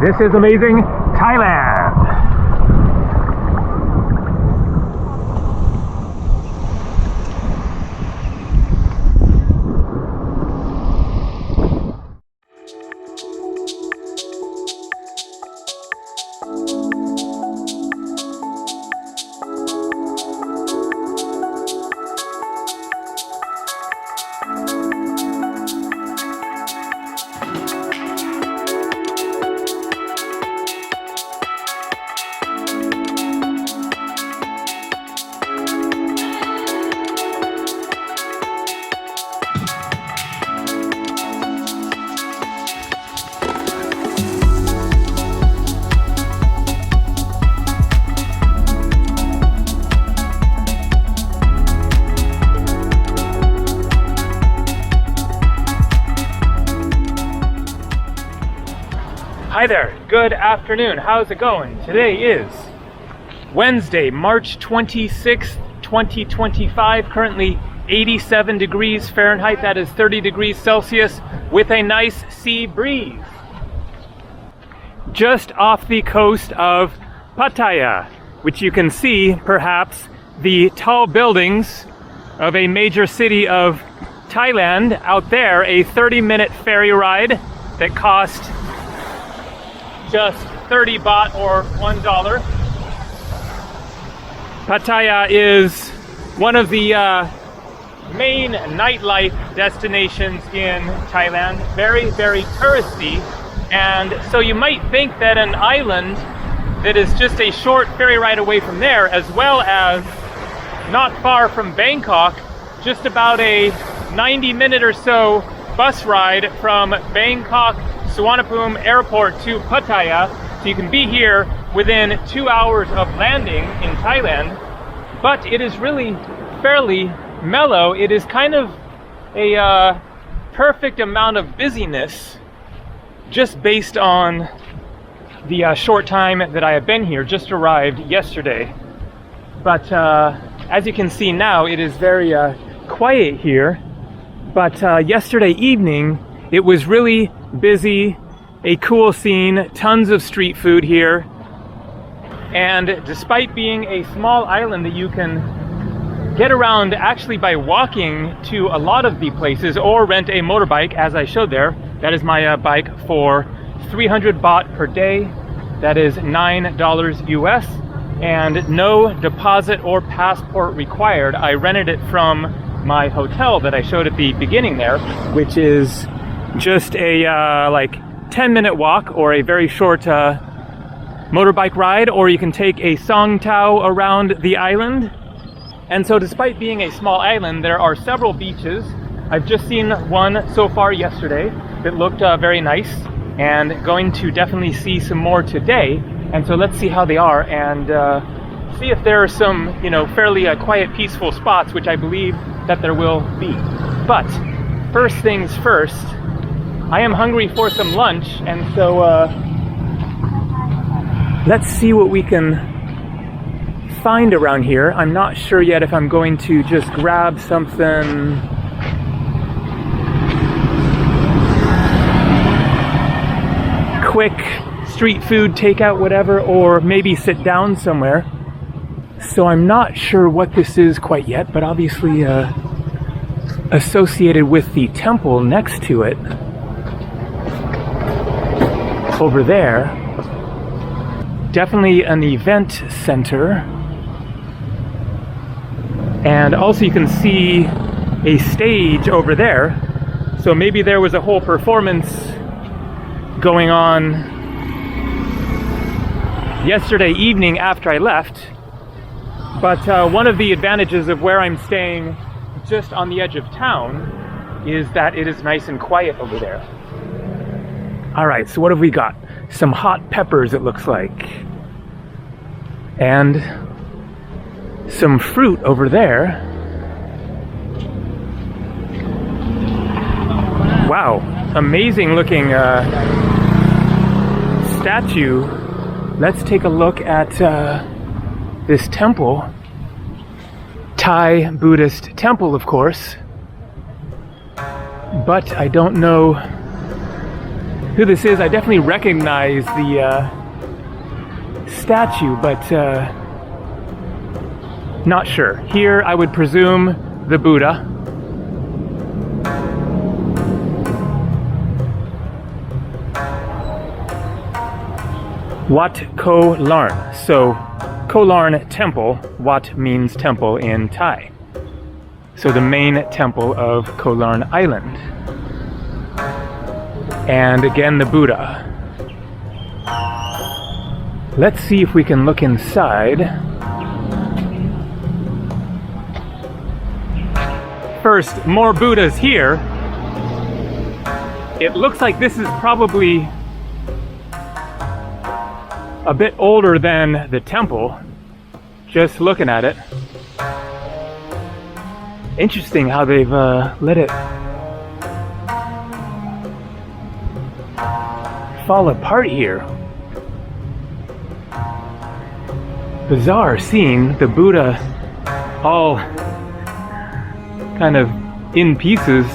This is amazing Thailand. Hi there, good afternoon, how's it going? Today is Wednesday, March 26th, 2025, currently 87 degrees Fahrenheit, that is 30 degrees Celsius, with a nice sea breeze. Just off the coast of Pattaya, which you can see, perhaps, the tall buildings of a major city of Thailand. Out there, a 30-minute ferry ride that cost just 30 baht or $1. Pattaya is one of the main nightlife destinations in Thailand. Very, very touristy. And so you might think that an island that is just a short ferry ride away from there, as well as not far from Bangkok, just about a 90-minute or so bus ride from Bangkok Suvarnabhumi Airport to Pattaya, so you can be here within 2 hours of landing in Thailand. But it is really fairly mellow. It is kind of a perfect amount of busyness just based on the short time that I have been here. Just arrived yesterday. But as you can see now, it is very quiet here. But yesterday evening, it was really busy, a cool scene, tons of street food here. And despite being a small island that you can get around actually by walking to a lot of the places or rent a motorbike, as I showed there. That is my bike for 300 baht per day. That is $9 US, and no deposit or passport required. I rented it from my hotel that I showed at the beginning there, which is just a like 10-minute walk or a very short motorbike ride, or you can take a song tao around the island. And so despite being a small island, there are several beaches. I've just seen one so far yesterday that looked very nice, and going to definitely see some more today. And so let's see how they are and see if there are some, fairly quiet, peaceful spots, which I believe that there will be. But first things first, I am hungry for some lunch, and so let's see what we can find around here. I'm not sure yet if I'm going to just grab something quick, street food, takeout, whatever, or maybe sit down somewhere. So I'm not sure what this is quite yet, but obviously associated with the temple next to it over there. Definitely an event center. And also you can see a stage over there. So maybe there was a whole performance going on yesterday evening after I left. But one of the advantages of where I'm staying just on the edge of town is that it is nice and quiet over there. All right, so what have we got? Some hot peppers, it looks like. And some fruit over there. Wow, amazing looking statue. Let's take a look at this temple. Thai Buddhist temple, of course. But I don't know who this is. I definitely recognize the statue, but not sure. Here, I would presume the Buddha. Wat Koh Larn. So, Koh Larn Temple. Wat means temple in Thai. So the main temple of Koh Larn Island. And again, the Buddha. Let's see if we can look inside. First, more Buddhas here. It looks like this is probably a bit older than the temple, just looking at it. Interesting how they've let it fall apart here. Bizarre seeing the Buddha all kind of in pieces.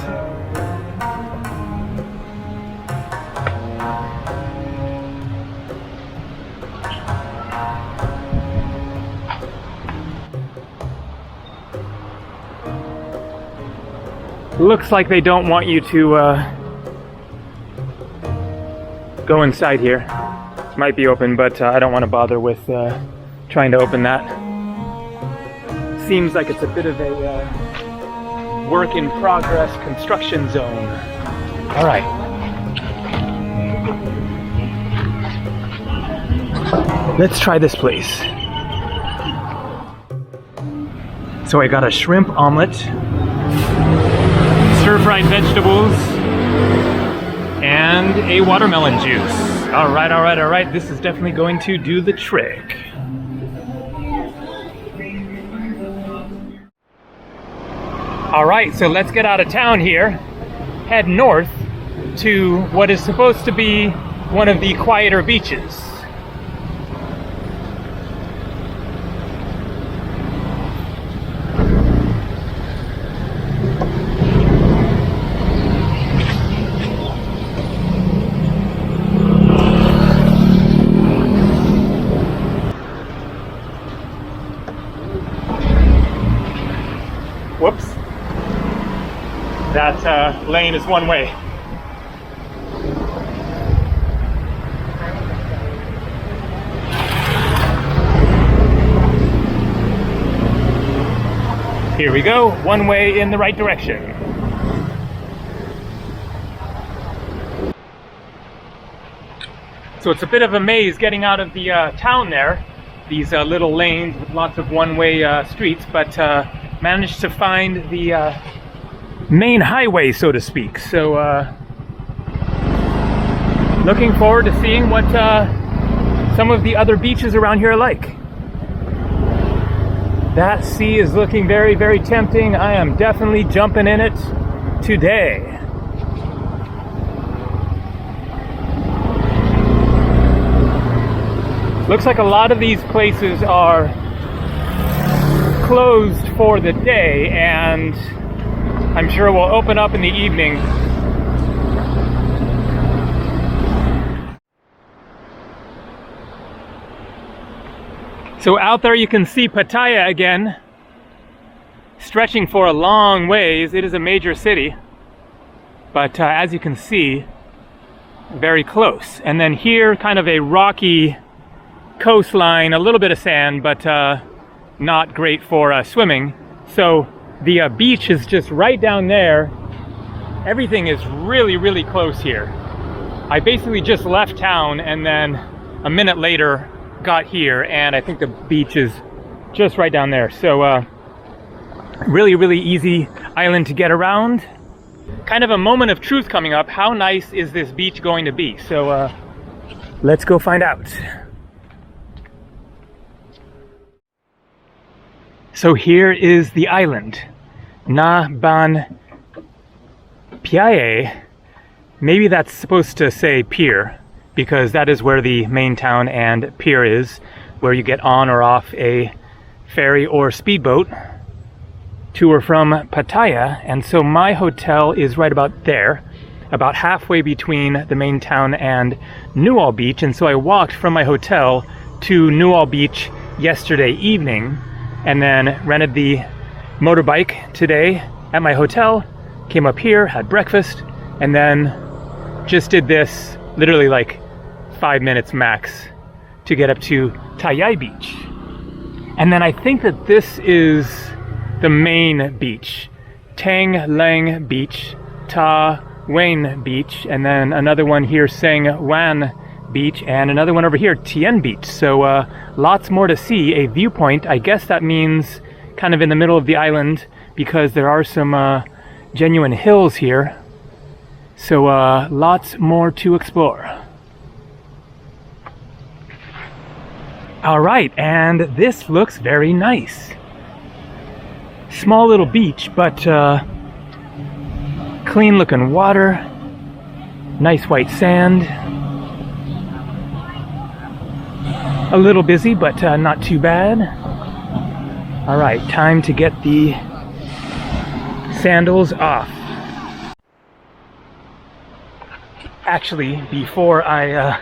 Looks like they don't want you to go inside here. Might be open, but I don't want to bother with trying to open that. Seems like it's a bit of a work in progress construction zone. All right. Let's try this place. So I got a shrimp omelet, stir-fried vegetables, and a watermelon juice. All right. This is definitely going to do the trick. All right, so let's get out of town here, head north to what is supposed to be one of the quieter beaches. Whoops. That lane is one way. Here we go, one way in the right direction. So it's a bit of a maze getting out of the town there. These little lanes with lots of one-way streets, but managed to find the main highway, so to speak. So looking forward to seeing what some of the other beaches around here are like. That sea is looking very, very tempting. I am definitely jumping in it today. Looks like a lot of these places are closed for the day, and I'm sure we'll open up in the evening. So out there you can see Pattaya again, stretching for a long ways. It is a major city, but as you can see, very close. And then here, kind of a rocky coastline, a little bit of sand, but not great for swimming. So the beach is just right down there. Everything is really, really close here. I basically just left town and then a minute later got here, and I think the beach is just right down there. So really, really easy island to get around. Kind of a moment of truth coming up. How nice is this beach going to be? So let's go find out. So here is the island, Na Ban Piae. Maybe that's supposed to say pier, because that is where the main town and pier is, where you get on or off a ferry or speedboat to or from Pattaya. And so my hotel is right about there. about halfway between the main town and Newall Beach, and so I walked from my hotel to Newall Beach yesterday evening, and then rented the motorbike today at my hotel, came up here, had breakfast, and then just did this literally like 5 minutes max to get up to Thai Beach. And then I think that this is the main beach, Tang Lang Beach, Ta Wan Beach, and then another one here, Sang Wan Beach, and another one over here, Tien Beach. So lots more to see. A viewpoint, I guess that means kind of in the middle of the island, because there are some genuine hills here. So lots more to explore. All right, and this looks very nice. Small little beach, but clean looking water, nice white sand. A little busy, but not too bad. All right, time to get the sandals off. Actually, before I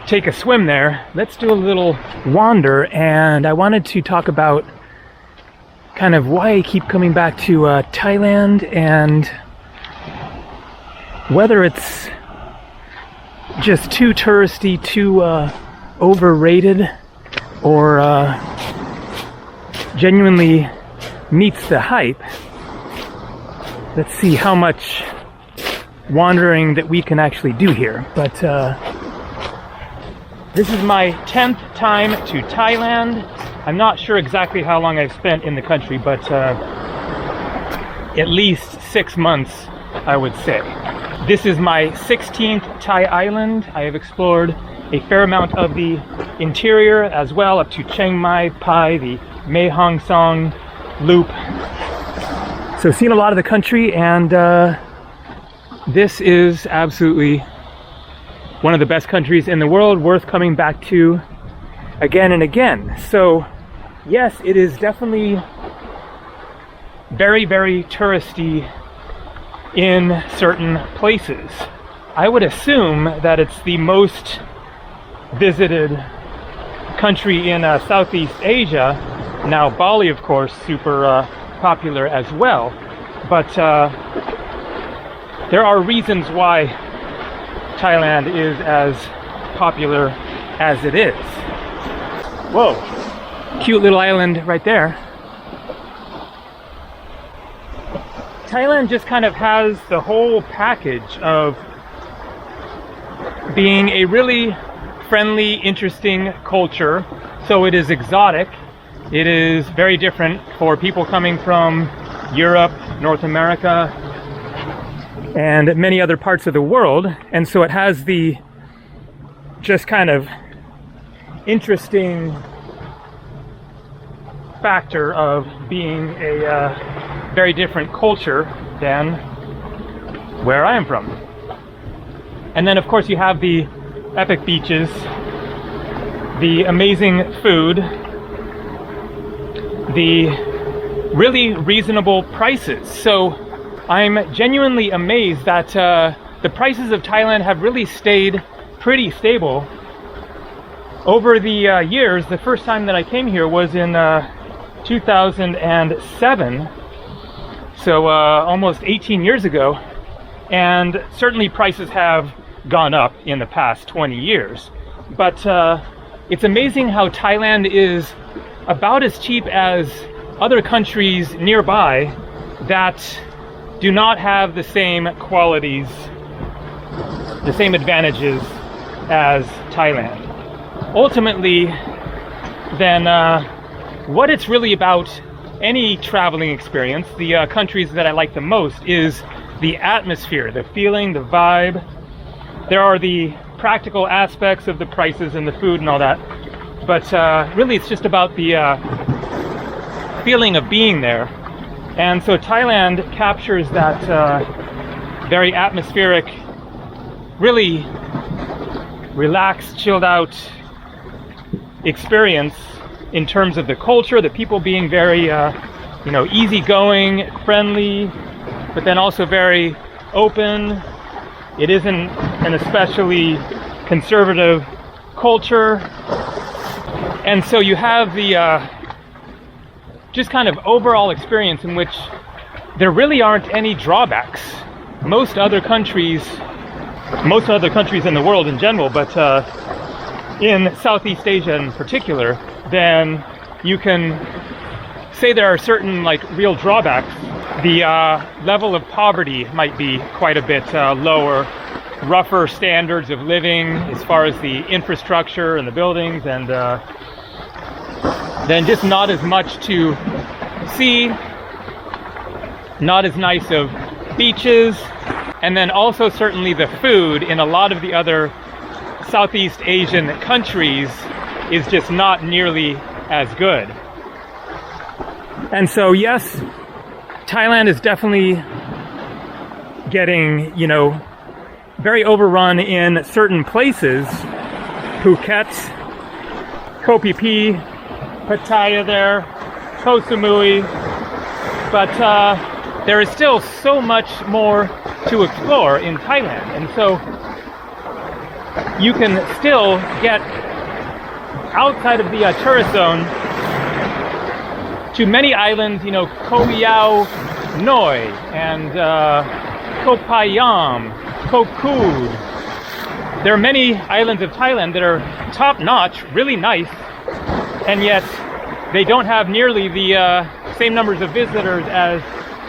take a swim there, let's do a little wander, and I wanted to talk about kind of why I keep coming back to Thailand, and whether it's just too touristy, too overrated, or genuinely meets the hype. Let's see how much wandering that we can actually do here. But this is my 10th time to Thailand. I'm not sure exactly how long I've spent in the country, but at least 6 months, I would say. This is my 16th Thai island. I have explored a fair amount of the interior as well, up to Chiang Mai, Pai, the Mae Hong Song Loop. So seen a lot of the country, and this is absolutely one of the best countries in the world, worth coming back to again and again. So yes, it is definitely very, very touristy in certain places. I would assume that it's the most visited country in Southeast Asia. Now Bali, of course, super popular as well, but there are reasons why Thailand is as popular as it is. Whoa, cute little island right there. Thailand just kind of has the whole package of being a really friendly, interesting culture. So it is exotic. It is very different for people coming from Europe, North America, and many other parts of the world. And so it has the just kind of interesting factor of being a very different culture than where I am from. And then of course you have the epic beaches, the amazing food, the really reasonable prices. So I'm genuinely amazed that the prices of Thailand have really stayed pretty stable over the years. The first time that I came here was in 2007, so almost 18 years ago, and certainly prices have gone up in the past 20 years. But it's amazing how Thailand is about as cheap as other countries nearby that do not have the same qualities, the same advantages as Thailand. Ultimately, then, what it's really about, any traveling experience, the countries that I like the most, is the atmosphere, the feeling, the vibe. There are the practical aspects of the prices and the food and all that, but really it's just about the feeling of being there. And so Thailand captures that very atmospheric, really relaxed, chilled out experience in terms of the culture, the people being very easygoing, friendly, but then also very open. It isn't an especially conservative culture. And so you have the just kind of overall experience in which there really aren't any drawbacks. Most other countries in the world in general, but in Southeast Asia in particular, then you can say there are certain like real drawbacks. The level of poverty might be quite a bit lower, rougher standards of living as far as the infrastructure and the buildings, and then just not as much to see, not as nice of beaches, and then also certainly the food in a lot of the other Southeast Asian countries is just not nearly as good. And so yes, Thailand is definitely getting, very overrun in certain places. Phuket, Koh Phi Phi, Pattaya there, Koh Samui, but there is still so much more to explore in Thailand, and so you can still get outside of the tourist zone to many islands, Koh Yao Noi and Koh Payam, Koh Kood. There are many islands of Thailand that are top-notch, really nice, and yet they don't have nearly the same numbers of visitors as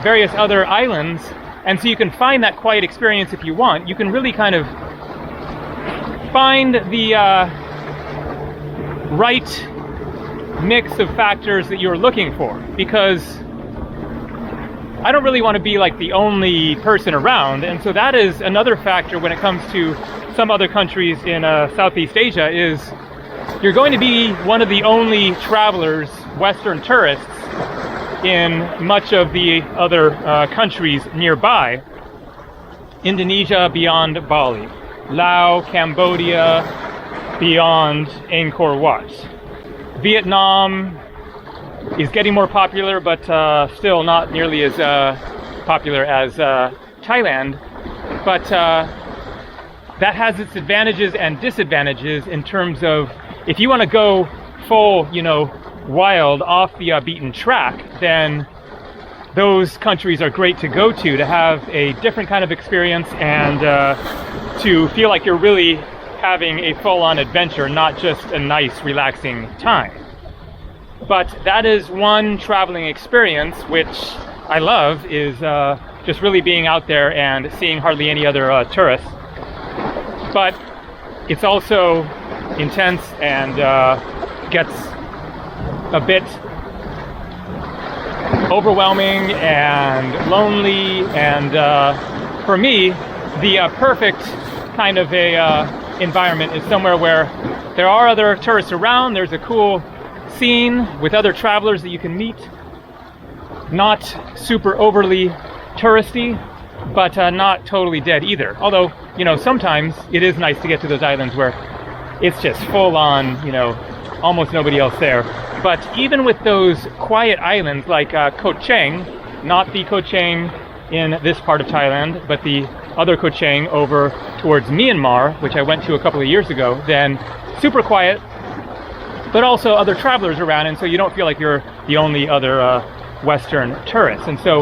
various other islands. And so you can find that quiet experience if you want. You can really kind of find the right mix of factors that you're looking for, because I don't really want to be like the only person around. And so that is another factor when it comes to some other countries in Southeast Asia, is you're going to be one of the only travelers, Western tourists, in much of the other countries nearby. Indonesia beyond Bali, Laos, Cambodia beyond Angkor Wat. Vietnam is getting more popular, but still not nearly as popular as Thailand. But that has its advantages and disadvantages in terms of, if you want to go full, wild, off the beaten track, then those countries are great to go to have a different kind of experience, and to feel like you're really having a full-on adventure, not just a nice, relaxing time. But that is one traveling experience which I love, is just really being out there and seeing hardly any other tourists. But it's also intense and gets a bit overwhelming and lonely, and for me, the perfect kind of a environment is somewhere where there are other tourists around, there's a cool scene with other travelers that you can meet, not super overly touristy, but not totally dead either. Although, sometimes it is nice to get to those islands where it's just full on, almost nobody else there. But even with those quiet islands like Koh Chang, not the Koh Chang in this part of Thailand, but the other Koh Chang over towards Myanmar, which I went to a couple of years ago, then super quiet, but also other travelers around, and so you don't feel like you're the only other Western tourist. And so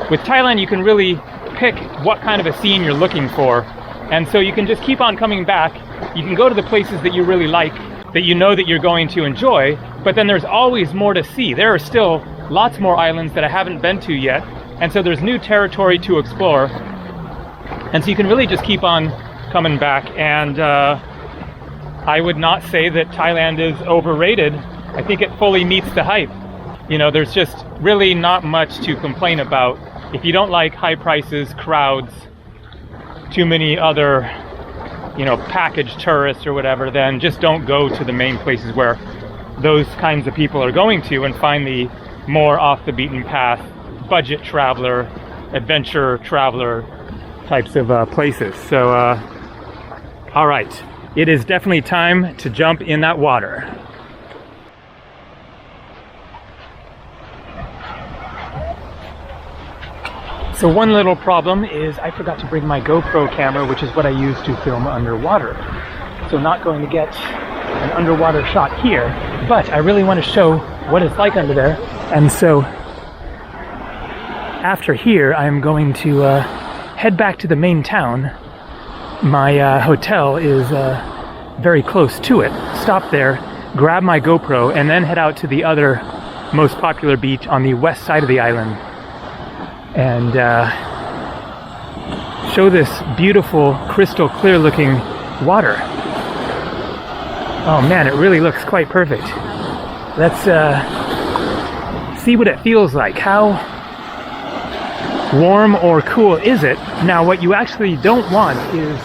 with Thailand, you can really pick what kind of a scene you're looking for, and so you can just keep on coming back. You can go to the places that you really like, that you know that you're going to enjoy, but then there's always more to see. There are still lots more islands that I haven't been to yet, and so there's new territory to explore, and so you can really just keep on coming back. And I would not say that Thailand is overrated. I think it fully meets the hype. There's just really not much to complain about. If you don't like high prices, crowds, too many other, packaged tourists or whatever, then just don't go to the main places where those kinds of people are going to, and find the more off the beaten path, budget traveler, adventure traveler types of places. So, all right, it is definitely time to jump in that water. So one little problem is I forgot to bring my GoPro camera, which is what I use to film underwater. So not going to get an underwater shot here, but I really want to show what it's like under there. And so after here, I'm going to head back to the main town. My hotel is very close to it. Stop there, grab my GoPro, and then head out to the other most popular beach on the west side of the island and show this beautiful, crystal clear looking water. Oh man, it really looks quite perfect. Let's see what it feels like. How warm or cool is it? Now, what you actually don't want is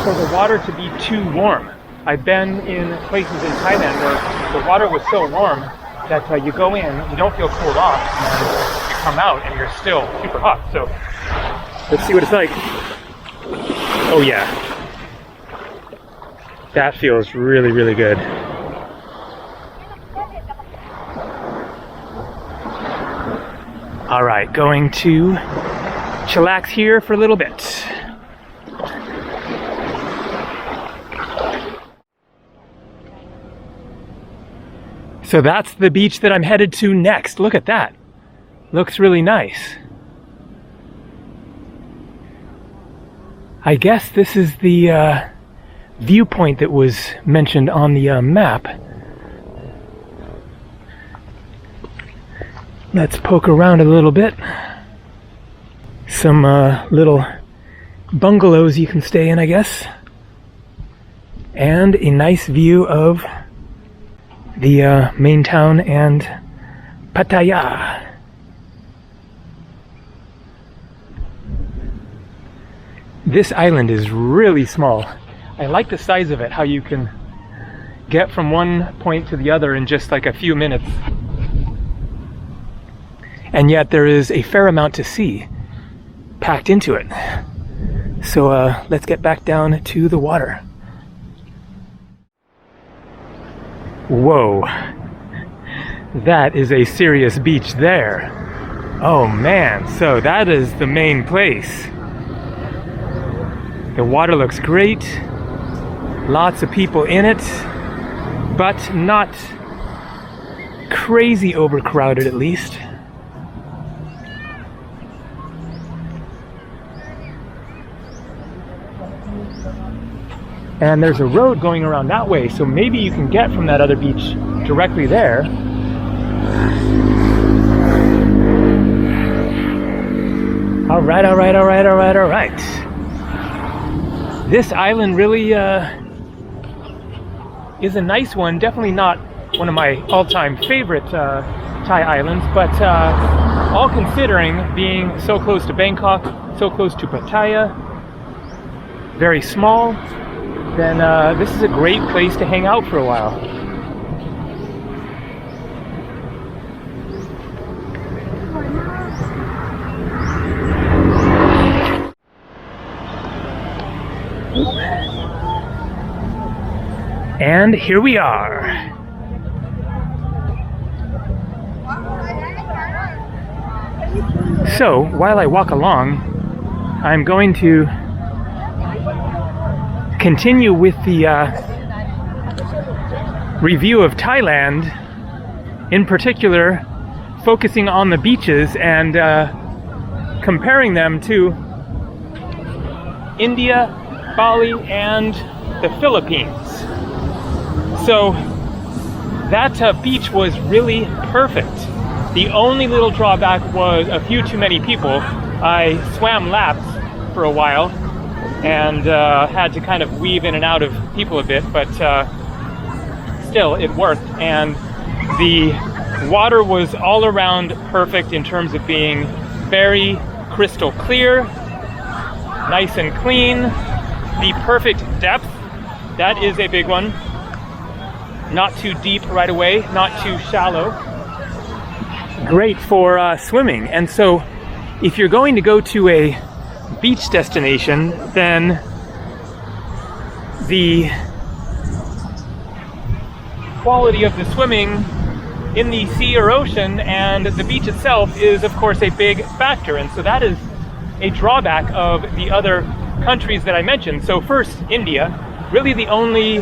for the water to be too warm. I've been in places in Thailand where the water was so warm that you go in, you don't feel cooled off, and you come out and you're still super hot. So let's see what it's like. Oh yeah, that feels really, really good. All right, going to chillax here for a little bit. So that's the beach that I'm headed to next. Look at that. Looks really nice. I guess this is the viewpoint that was mentioned on the map. Let's poke around a little bit. Some little bungalows you can stay in, I guess. And a nice view of the main town and Pattaya. This island is really small. I like the size of it, how you can get from one point to the other in just like a few minutes. And yet there is a fair amount to see packed into it. So let's get back down to the water. Whoa, that is a serious beach there. Oh man, so that is the main place. The water looks great, lots of people in it, but not crazy overcrowded at least. And there's a road going around that way, so maybe you can get from that other beach directly there. All right, all right, all right, all right, all right. This island really is a nice one. Definitely not one of my all-time favorite Thai islands, but all considering being so close to Bangkok, so close to Pattaya, very small, then this is a great place to hang out for a while. And here we are. So, while I walk along, I'm going to continue with the review of Thailand, in particular focusing on the beaches and comparing them to India, Bali, and the Philippines. So that beach was really perfect. The only little drawback was a few too many people. I swam laps for a while and had to kind of weave in and out of people a bit, but still it worked. And the water was all around perfect in terms of being very crystal clear, nice and clean, the perfect depth. That is a big one. Not too deep right away, not too shallow. Great for swimming. And so if you're going to go to a beach destination, then the quality of the swimming in the sea or ocean and the beach itself is of course a big factor. And so that is a drawback of the other countries that I mentioned. So first, India. Really the only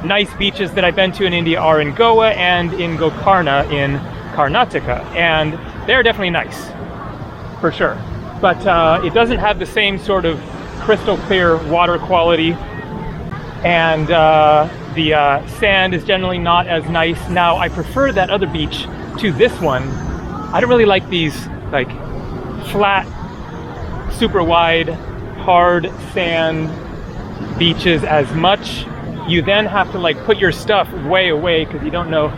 nice beaches that I've been to in India are in Goa and in Gokarna in Karnataka, and they're definitely nice, for sure. But it doesn't have the same sort of crystal clear water quality, and the sand is generally not as nice. Now, I prefer that other beach to this one. I don't really like these like flat, super wide, hard sand beaches as much. You then have to like put your stuff way away because you don't know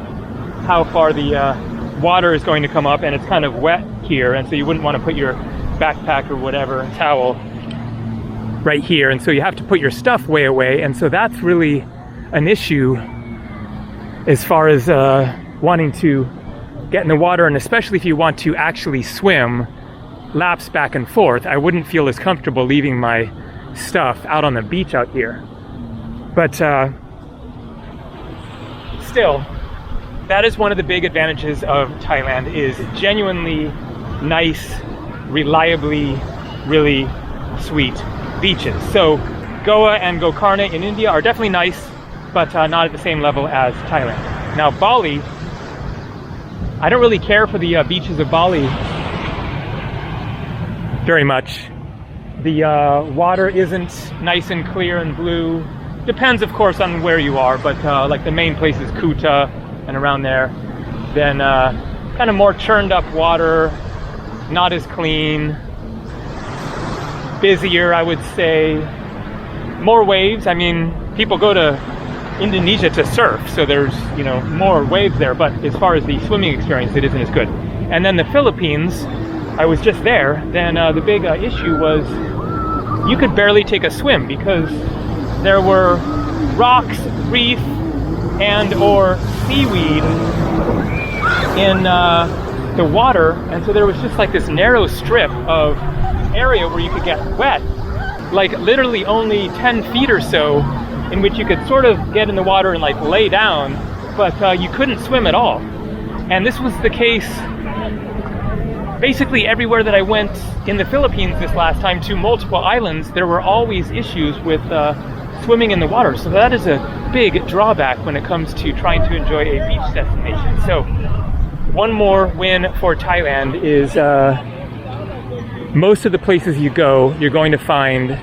how far the water is going to come up, and it's kind of wet here, and so you wouldn't want to put your backpack or whatever towel right here, and so you have to put your stuff way away, and so that's really an issue as far as wanting to get in the water, and especially if you want to actually swim laps back and forth. I wouldn't feel as comfortable leaving my stuff out on the beach out here. But still, that is one of the big advantages of Thailand, is genuinely nice, reliably, really sweet beaches. So Goa and Gokarna in India are definitely nice, but not at the same level as Thailand. Now Bali, I don't really care for the beaches of Bali very much. The water isn't nice and clear and blue. Depends, of course, on where you are, but like the main place is Kuta and around there. Then kind of more churned up water, not as clean, busier, I would say, more waves. I mean, people go to Indonesia to surf, so there's, you know, more waves there, but as far as the swimming experience, it isn't as good. And then the Philippines, I was just there, then the big issue was you could barely take a swim because there were rocks, reef, and or seaweed in the water, and so there was just like this narrow strip of area where you could get wet, like literally only 10 feet or so, in which you could sort of get in the water and like lay down, but you couldn't swim at all. And this was the case basically everywhere that I went in the Philippines this last time, to multiple islands. There were always issues with swimming in the water, so that is a big drawback when it comes to trying to enjoy a beach destination. So one more win for Thailand is most of the places you go, you're going to find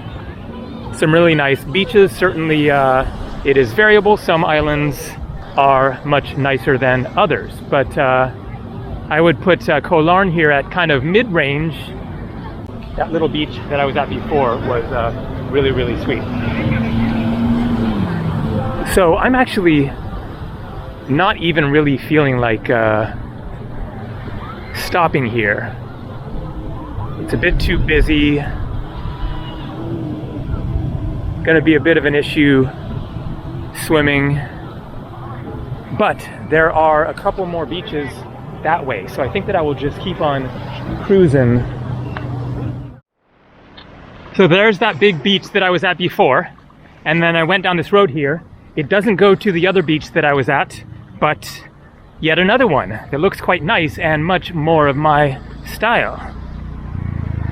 some really nice beaches. Certainly it is variable. Some islands are much nicer than others, but I would put Koh Larn here at kind of mid-range. That little beach that I was at before was really, really sweet. So I'm actually not even really feeling like stopping here. It's a bit too busy. Gonna be a bit of an issue swimming, but there are a couple more beaches that way, so I think that I will just keep on cruising. So there's that big beach that I was at before, and then I went down this road here. It doesn't go to the other beach that I was at, but yet another one that looks quite nice and much more of my style.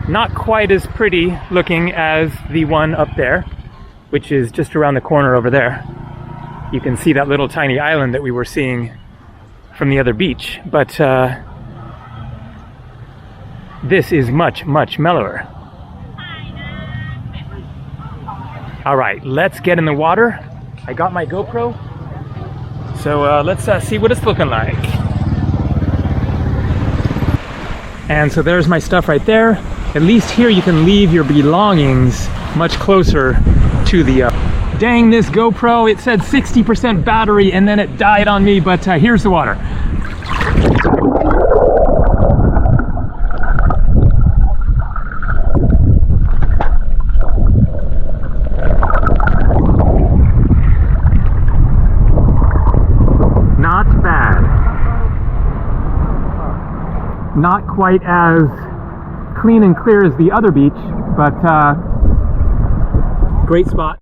Not quite as pretty looking as the one up there, which is just around the corner over there. You can see that little tiny island that we were seeing from the other beach, but this is much, much mellower. All right, let's get in the water. I got my GoPro, so let's see what it's looking like. And so there's my stuff right there. At least here you can leave your belongings much closer to the dang, this GoPro, it said 60% battery and then it died on me, but here's the water. Not bad. Not quite as clean and clear as the other beach, but great spot.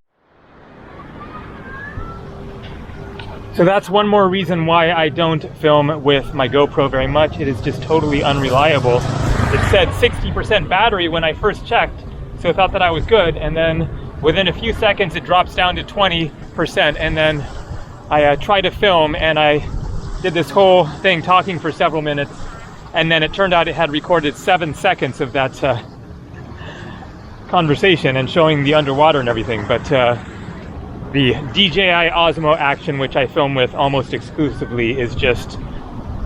So that's one more reason why I don't film with my GoPro very much. It is just totally unreliable. it said 60% battery when I first checked, so I thought that I was good, and then within a few seconds it drops down to 20%, and then I tried to film, and I did this whole thing talking for several minutes, and then it turned out it had recorded 7 seconds of that conversation and showing the underwater and everything. But the DJI Osmo Action, which I film with almost exclusively, is just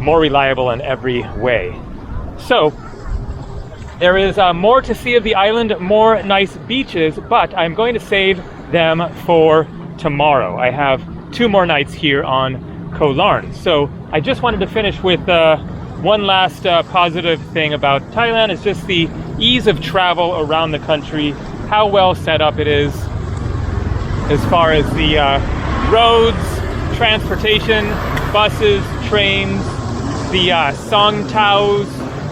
more reliable in every way. So there is more to see of the island, more nice beaches, but I'm going to save them for tomorrow. I have 2 more nights here on Koh Larn. So I just wanted to finish with one last positive thing about Thailand. Is just the ease of travel around the country, how well set up it is as far as the roads, transportation, buses, trains, the song taos,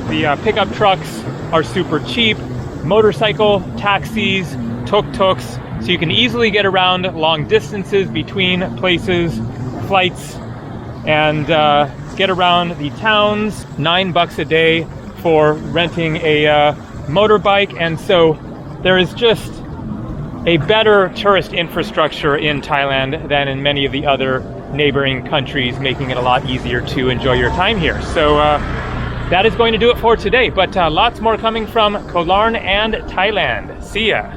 the pickup trucks are super cheap, motorcycle, taxis, tuk-tuks, so you can easily get around long distances between places, flights, and get around the towns. $9 a day for renting a motorbike, and so there is just a better tourist infrastructure in Thailand than in many of the other neighboring countries, making it a lot easier to enjoy your time here. So that is going to do it for today, but lots more coming from Koh Larn and Thailand. See ya!